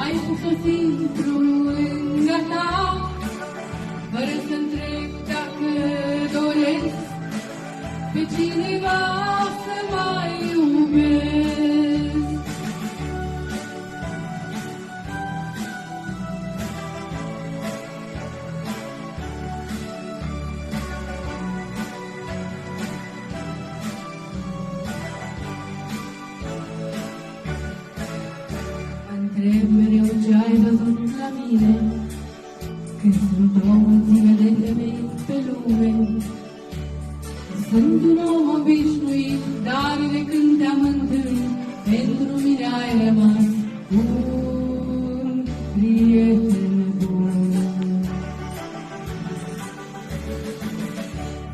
Ai pus-o simplu lângă ta, fără să întreb dacă doresc pe cineva să mai iubesc. Întreb mereu ce ai văzut la mine, când sunt o mulțime de femei pe lume. Sunt un om obișnuit, dar de când te-am întâlnit, pentru mine ai rămas un prieten bun.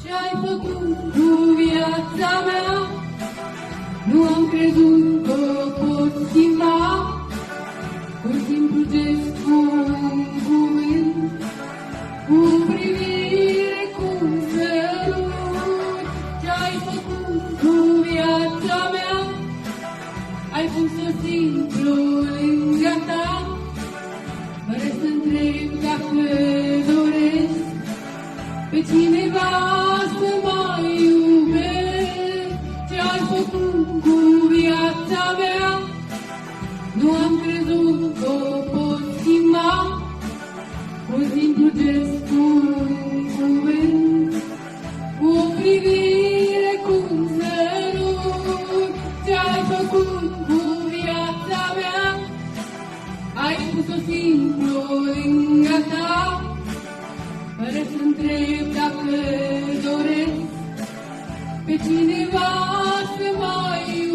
Ce ai făcut cu viața mea? Nu am crezut că o pot schimba, cu un simplu gest, cu un cuvânt, cu privire, cu un sărut. Ce-ai făcut cu viața mea? Ai pus-o simplu lângă ta, fără să întreb dacă doresc pe cineva să mai iubesc. Ce-ai făcut cu viața mea? Nu am crezut că o pot schimba, cu un simplu gest, cu un cuvânt, cu o privire, cu un sărut. Ce-ai făcut cu viața mea? Ai pus-o simplu lângă ta, fără să întreb dacă doresc pe cineva să mai iubesc.